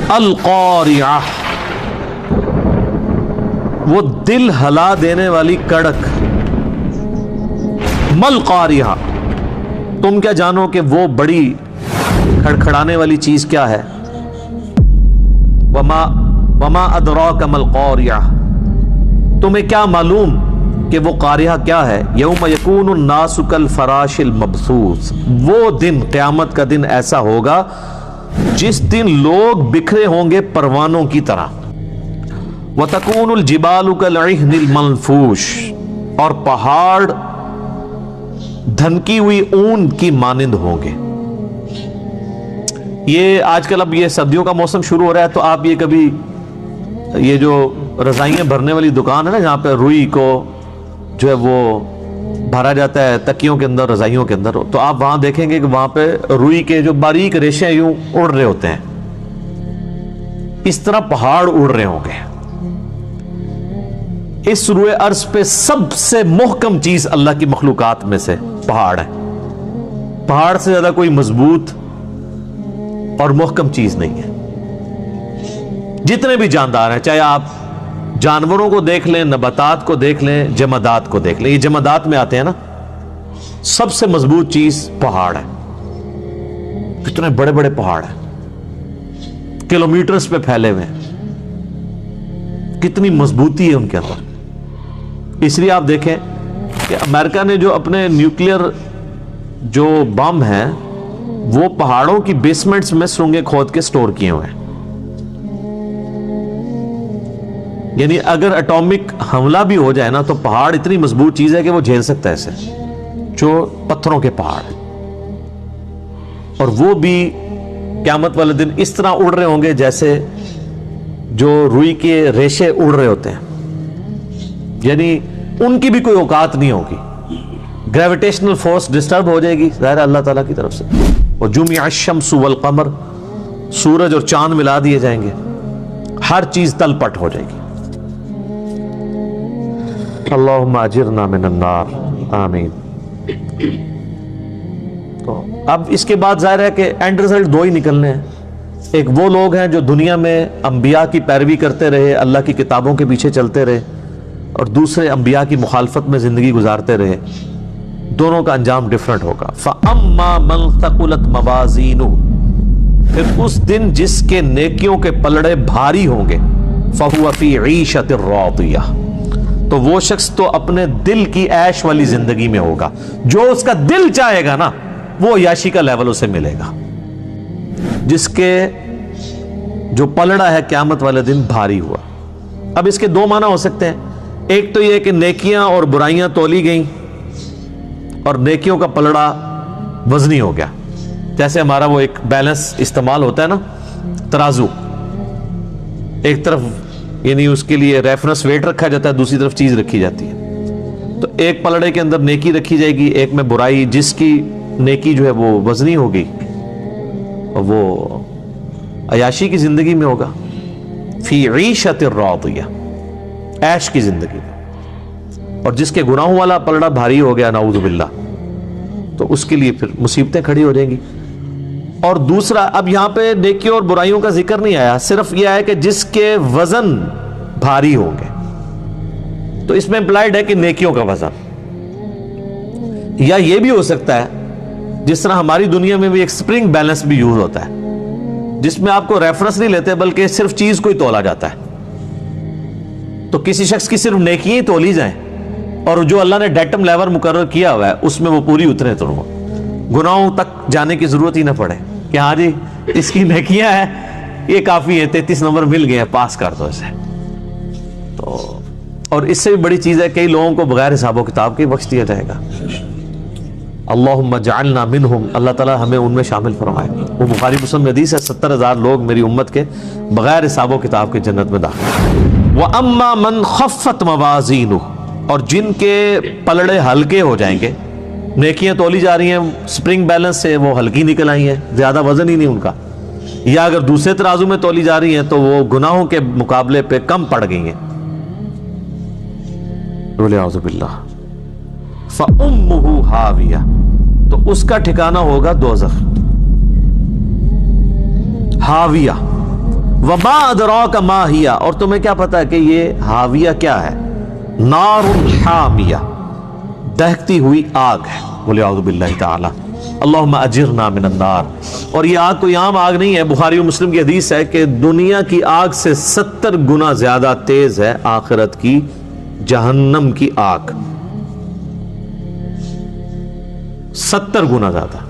القاریہ، وہ دل ہلا دینے والی کڑک. مل قاریہ، تم کیا جانو کہ وہ بڑی کھڑکھڑانے والی چیز کیا ہے. وما ادراک مل قاریہ، تمہیں کیا معلوم کہ وہ قاریہ کیا ہے. یوم یکون الناس کالفراش المبثوث، وہ دن، قیامت کا دن ایسا ہوگا جس دن لوگ بکھرے ہوں گے پروانوں کی طرح. وتکون الجبال کالعہن المنفوش، اور پہاڑ دھنکی ہوئی اون کی مانند ہوں گے. یہ آج کل اب یہ سردیوں کا موسم شروع ہو رہا ہے تو آپ یہ کبھی یہ جو رضائیاں بھرنے والی دکان ہے نا جہاں پہ روئی کو جو ہے وہ بھرا جاتا ہے تکیوں کے اندر، رضائیوں کے اندر، تو آپ وہاں دیکھیں گے کہ وہاں پہ روئی کے جو باریک ریشے یوں اڑ رہے ہوتے ہیں. اس طرح پہاڑ اڑ رہے ہوں گے. اس روئے ارض پہ سب سے محکم چیز اللہ کی مخلوقات میں سے پہاڑ ہے. پہاڑ سے زیادہ کوئی مضبوط اور محکم چیز نہیں ہے. جتنے بھی جاندار ہیں، چاہے آپ جانوروں کو دیکھ لیں، نباتات کو دیکھ لیں، جمادات کو دیکھ لیں، یہ جمادات میں آتے ہیں نا، سب سے مضبوط چیز پہاڑ ہے. کتنے بڑے بڑے پہاڑ ہیں، کلومیٹرز پہ پھیلے ہوئے ہیں، کتنی مضبوطی ہے ان کے اندر. اس لیے آپ دیکھیں کہ امریکہ نے جو اپنے نیوکلیر جو بم ہیں وہ پہاڑوں کی بیسمنٹس میں سرنگیں کھود کے سٹور کیے ہوئے ہیں. یعنی اگر اٹامک حملہ بھی ہو جائے نا تو پہاڑ اتنی مضبوط چیز ہے کہ وہ جھیل سکتا ہے اسے، جو پتھروں کے پہاڑ ہیں. اور وہ بھی قیامت والے دن اس طرح اڑ رہے ہوں گے جیسے جو روئی کے ریشے اڑ رہے ہوتے ہیں. یعنی ان کی بھی کوئی اوقات نہیں ہوگی. گریویٹیشنل فورس ڈسٹرب ہو جائے گی ظاہر اللہ تعالیٰ کی طرف سے. اور جمع الشمس والقمر، سورج اور چاند ملا دیے جائیں گے، ہر چیز تل پٹ ہو جائے گی. اللہم اجرنا من النار، آمین. تو اب اس کے بعد ظاہر ہے کہ اینڈ رزلٹ دو ہی نکلنے ہیں. ایک وہ لوگ ہیں جو دنیا میں انبیاء کی پیروی کرتے رہے، اللہ کی کتابوں کے پیچھے چلتے رہے، اور دوسرے انبیاء کی مخالفت میں زندگی گزارتے رہے. دونوں کا انجام ڈیفرنٹ ہوگا. فَأَمَّا مَنْ ثَقُلَتْ مَوَازِينُهُ، پھر اس دن جس کے نیکیوں کے پلڑے بھاری ہوں گے، فَهُوَ فِي عِيشَةٍ رَاضِيَةٍ، تو وہ شخص تو اپنے دل کی عیش والی زندگی میں ہوگا. جو اس کا دل چاہے گا نا وہ عیاشی کا لیول اسے ملے گا. جس کے جو پلڑا ہے قیامت والے دن بھاری ہوا. اب اس کے دو معنی ہو سکتے ہیں. ایک تو یہ کہ نیکیاں اور برائیاں تولی گئیں اور نیکیوں کا پلڑا وزنی ہو گیا. جیسے ہمارا وہ ایک بیلنس استعمال ہوتا ہے نا، ترازو، ایک طرف یعنی اس کے لیے ریفرنس ویٹ رکھا جاتا ہے، دوسری طرف چیز رکھی جاتی ہے. تو ایک پلڑے کے اندر نیکی رکھی جائے گی، ایک میں برائی. جس کی نیکی جو ہے وہ وزنی ہوگی اور وہ عیاشی کی زندگی میں ہوگا. فی عیشۃ راضیہ، عیش کی زندگی میں. اور جس کے گناہوں والا پلڑا بھاری ہو گیا نعوذ باللہ، تو اس کے لیے پھر مصیبتیں کھڑی ہو جائیں گی. اور دوسرا، اب یہاں پہ نیکیوں اور برائیوں کا ذکر نہیں آیا، صرف یہ ہے کہ جس کے وزن بھاری ہوں گے. تو اس میں امپلائڈ ہے کہ نیکیوں کا وزن. یا یہ بھی ہو سکتا ہے جس طرح ہماری دنیا میں بھی ایک سپرنگ بیلنس بھی یوز ہوتا ہے، جس میں آپ کو ریفرنس نہیں لیتے بلکہ صرف چیز کو ہی تولا جاتا ہے. تو کسی شخص کی صرف نیکیاں ہی تولی جائیں اور جو اللہ نے ڈیٹم لیول مقرر کیا ہوا ہے اس میں وہ پوری اترے، تو گناہوں تک جانے کی ضرورت ہی نہ پڑے کہ ہاں جی اس کی نیکیاں ہیں، یہ کافی ہے، 33 نمبر مل گئے ہیں، پاس کر دو اسے. تو اور اس سے بھی بڑی چیز ہے، کئی لوگوں کو بغیر حساب و کتاب کے بخش دیا جائے گا. اللہم اجعلنا منہم، اللہ تعالیٰ ہمیں ان میں شامل فرمائے. وہ بخاری مسلم میں حدیث ہے، 70,000 لوگ میری امت کے بغیر حساب و کتاب کے جنت میں داخل. وَأَمَّا مَنْ خَفَّتْ مَوَازِينُهُ، اور جن کے پلڑے ہلکے ہو جائیں گے، نیکیاں تولی جا رہی ہیں سپرنگ بیلنس سے، وہ ہلکی نکل آئی ہیں، زیادہ وزن ہی نہیں ان کا. یا اگر دوسرے ترازو میں تولی جا رہی ہیں تو وہ گناہوں کے مقابلے پہ کم پڑ گئی ہیں. اعوذ باللہ. فَأُمُّهُ ہاویہ، تو اس کا ٹھکانہ ہوگا دوزخ. ہاویہ، وما ادراک ما ہی، اور تمہیں کیا پتا ہے کہ یہ حاویہ کیا ہے؟ نار حامیہ، دہکتی ہوئی آگ ہے، وَلِعَوْذُ بِاللَّهِ تعالی اللہم اجرنا من النار۔ اور یہ آگ کوئی عام آگ نہیں ہے، بخاری و مسلم کی حدیث ہے کہ دنیا کی آگ سے 70 گنا زیادہ تیز ہے آخرت کی جہنم کی آگ، 70 گنا زیادہ۔